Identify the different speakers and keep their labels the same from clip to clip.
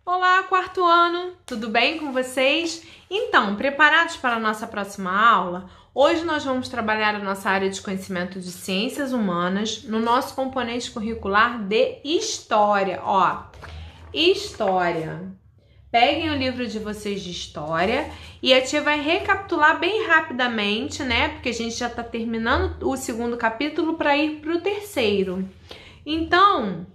Speaker 1: Olá, quarto ano! Tudo bem com vocês? Então, preparados para a nossa próxima aula? Hoje nós vamos trabalhar a nossa área de conhecimento de ciências humanas no nosso componente curricular de História. Ó, História. Peguem o livro de vocês de História e a tia vai recapitular bem rapidamente, né? Porque a gente já está terminando o segundo capítulo para ir para o terceiro. Então,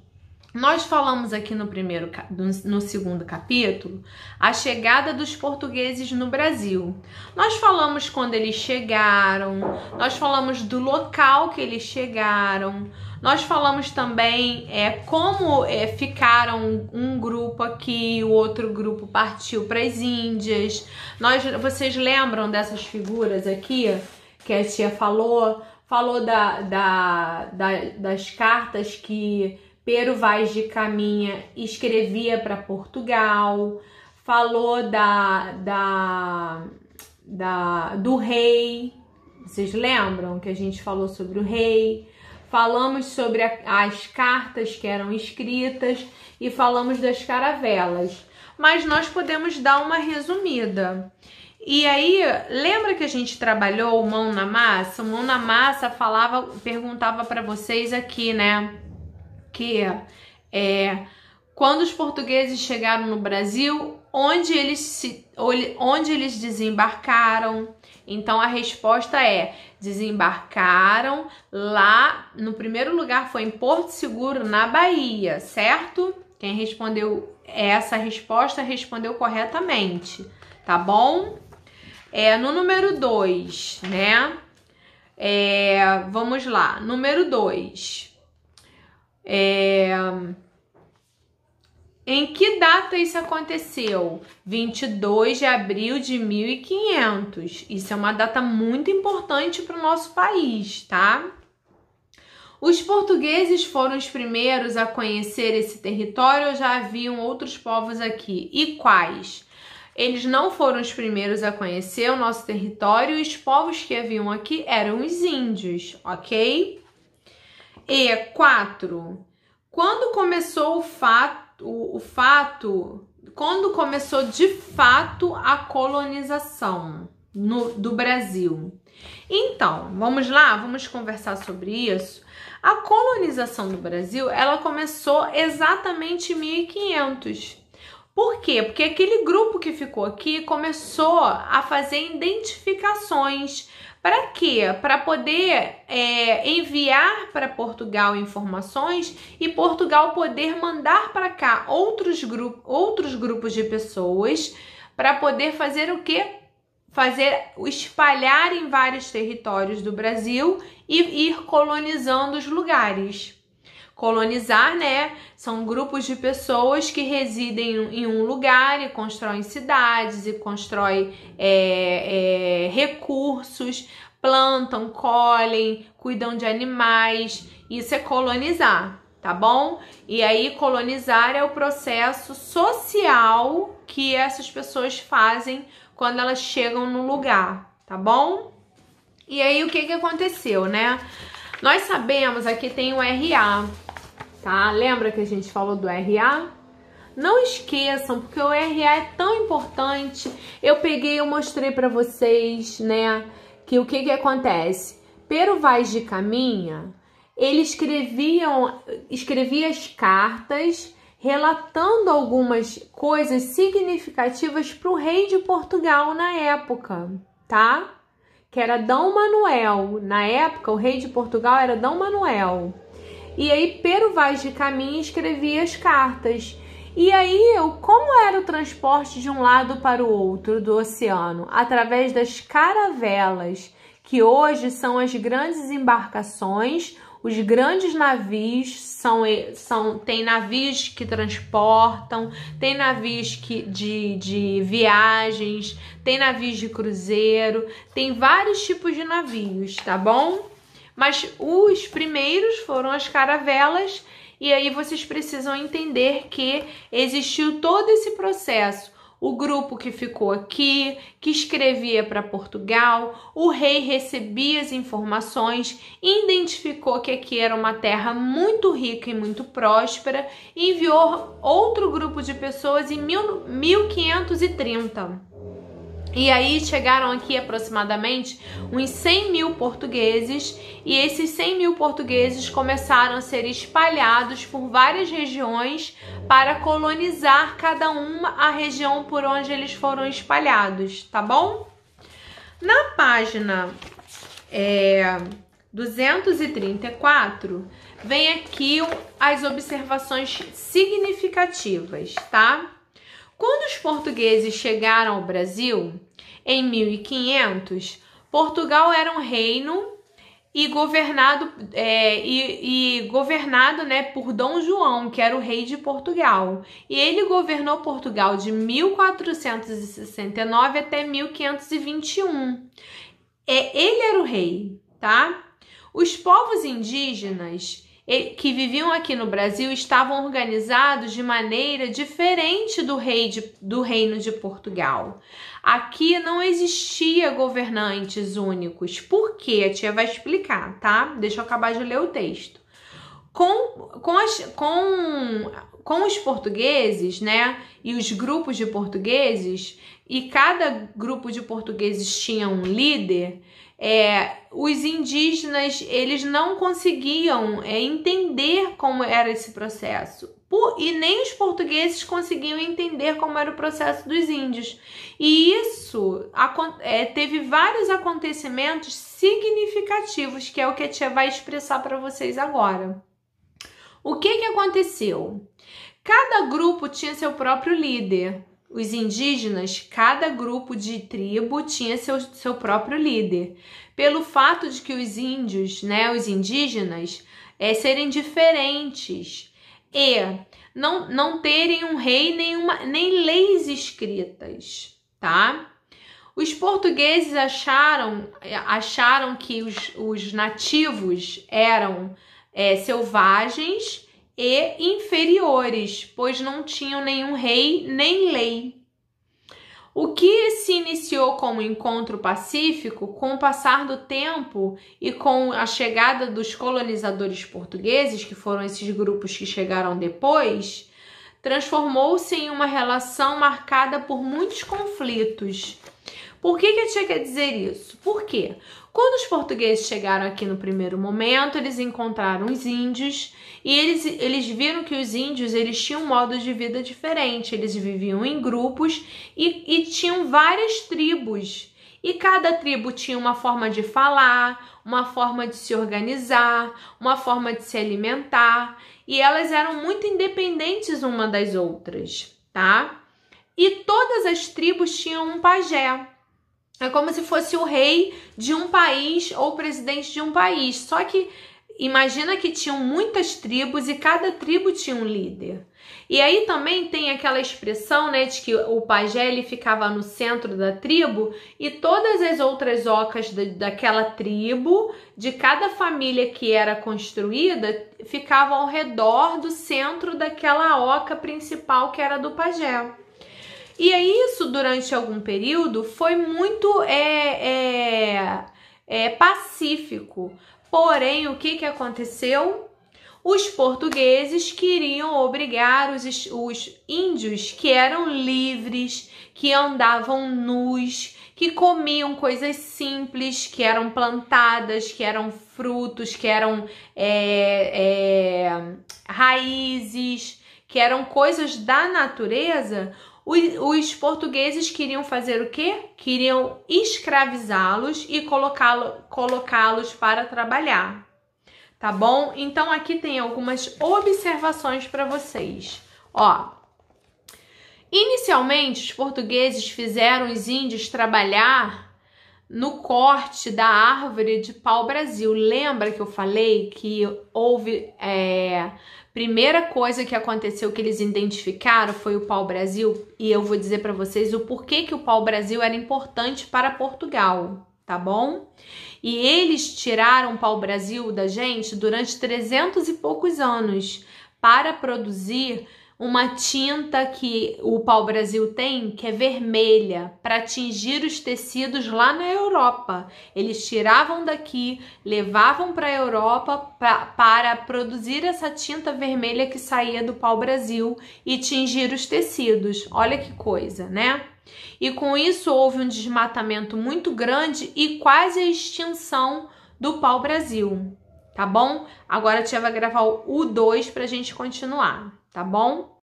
Speaker 1: nós falamos aqui no segundo capítulo a chegada dos portugueses no Brasil. Nós falamos quando eles chegaram, nós falamos do local que eles chegaram, nós falamos também como ficaram um grupo aqui, o outro grupo partiu para as Índias. Vocês lembram dessas figuras aqui que a tia falou? Falou das cartas que Pero Vaz de Caminha escrevia para Portugal, falou do rei. Vocês lembram que a gente falou sobre o rei? Falamos sobre as cartas que eram escritas e falamos das caravelas. Mas nós podemos dar uma resumida. E aí, lembra que a gente trabalhou o Mão na Massa? O Mão na Massa perguntava para vocês aqui, né? Que quando os portugueses chegaram no Brasil, onde eles desembarcaram? Então a resposta é: desembarcaram lá, no primeiro lugar foi em Porto Seguro, na Bahia, certo? Quem respondeu essa resposta respondeu corretamente, tá bom? No número 2, né? Vamos lá, número 2. Em que data isso aconteceu? 22 de abril de 1500. Isso é uma data muito importante para o nosso país, tá? Os portugueses foram os primeiros a conhecer esse território ou já haviam outros povos aqui? E quais? Eles não foram os primeiros a conhecer o nosso território e os povos que haviam aqui eram os índios, ok? E 4. Quando começou quando começou de fato a colonização do Brasil? Então, vamos lá, vamos conversar sobre isso. A colonização do Brasil, ela começou exatamente em 1500. Por quê? Porque aquele grupo que ficou aqui começou a fazer identificações. Para quê? Para poder enviar para Portugal informações e Portugal poder mandar para cá outros grupos de pessoas para poder fazer o quê? Espalhar em vários territórios do Brasil e ir colonizando os lugares. Colonizar, né? São grupos de pessoas que residem em um lugar e constroem cidades e constroem recursos, plantam, colhem, cuidam de animais. Isso é colonizar, tá bom? E aí, colonizar é o processo social que essas pessoas fazem quando elas chegam no lugar, tá bom? E aí, o que aconteceu, né? Nós sabemos, aqui tem o RA, tá? Lembra que a gente falou do RA? Não esqueçam, porque o RA é tão importante. Eu mostrei para vocês, né, que o que acontece? Pero Vaz de Caminha, ele escrevia as cartas relatando algumas coisas significativas para o rei de Portugal na época, tá? Que era D. Manuel. Na época, o rei de Portugal era D. Manuel. E aí, Pero Vaz de Caminha escrevia as cartas. E aí, como era o transporte de um lado para o outro do oceano? Através das caravelas, que hoje são as grandes embarcações, os grandes navios, tem navios que transportam, tem navios de viagens, tem navios de cruzeiro, tem vários tipos de navios, tá bom? Mas os primeiros foram as caravelas, e aí vocês precisam entender que existiu todo esse processo. o grupo que ficou aqui, que escrevia para Portugal. O rei recebia as informações, identificou que aqui era uma terra muito rica e muito próspera e enviou outro grupo de pessoas em 1530. E aí chegaram aqui aproximadamente uns 100 mil portugueses, e esses 100 mil portugueses começaram a ser espalhados por várias regiões para colonizar cada uma a região por onde eles foram espalhados, tá bom? Na página 234, vem aqui as observações significativas, tá? Quando os portugueses chegaram ao Brasil, em 1500, Portugal era um reino e governado, né, por Dom João, que era o rei de Portugal. E ele governou Portugal de 1469 até 1521. Ele era o rei, tá? Os povos indígenas que viviam aqui no Brasil estavam organizados de maneira diferente do reino de Portugal. Aqui não existia governantes únicos. Por quê? A tia vai explicar, tá? Deixa eu acabar de ler o texto. Com os portugueses, né, e os grupos de portugueses, e cada grupo de portugueses tinha um líder, os indígenas, eles não conseguiam entender como era esse processo. E nem os portugueses conseguiam entender como era o processo dos índios. E isso teve vários acontecimentos significativos, que é o que a tia vai expressar para vocês agora. O que aconteceu? Cada grupo tinha seu próprio líder. Os indígenas, cada grupo de tribo tinha seu próprio líder. Pelo fato de que os índios, né, os indígenas, serem diferentes e não terem um rei nem leis escritas, tá? Os portugueses acharam que os nativos eram selvagens e inferiores, pois não tinham nenhum rei nem lei. O que se iniciou como encontro pacífico, com o passar do tempo e com a chegada dos colonizadores portugueses, que foram esses grupos que chegaram depois, transformou-se em uma relação marcada por muitos conflitos. Por que a tia quer dizer isso? Por quê? Quando os portugueses chegaram aqui no primeiro momento, eles encontraram os índios e eles viram que os índios tinham um modo de vida diferente. Eles viviam em grupos e tinham várias tribos. E cada tribo tinha uma forma de falar, uma forma de se organizar, uma forma de se alimentar. E elas eram muito independentes uma das outras, tá? E todas as tribos tinham um pajé. É como se fosse o rei de um país ou o presidente de um país. Só que imagina que tinham muitas tribos e cada tribo tinha um líder. E aí também tem aquela expressão, né, de que o pajé ele ficava no centro da tribo e todas as outras ocas daquela tribo, de cada família que era construída, ficavam ao redor do centro daquela oca principal que era do pajé. E isso, durante algum período, foi muito pacífico. Porém, o que aconteceu? Os portugueses queriam obrigar os índios, que eram livres, que andavam nus, que comiam coisas simples, que eram plantadas, que eram frutos, que eram raízes, que eram coisas da natureza. Os portugueses queriam fazer o quê? Queriam escravizá-los e colocá-los para trabalhar, tá bom? Então aqui tem algumas observações para vocês. Ó, inicialmente os portugueses fizeram os índios trabalhar no corte da árvore de pau-brasil. Lembra que eu falei que houve... Primeira coisa que aconteceu que eles identificaram foi o pau-brasil, e eu vou dizer para vocês o porquê que o pau-brasil era importante para Portugal, tá bom? E eles tiraram o pau-brasil da gente durante 300 e poucos anos para produzir uma tinta que o pau-brasil tem, que é vermelha, para tingir os tecidos lá na Europa. Eles tiravam daqui, levavam para a Europa para produzir essa tinta vermelha que saía do pau-brasil e tingir os tecidos. Olha que coisa, né? E com isso houve um desmatamento muito grande e quase a extinção do pau-brasil, tá bom? Agora a tia vai gravar o 2 pra gente continuar, tá bom?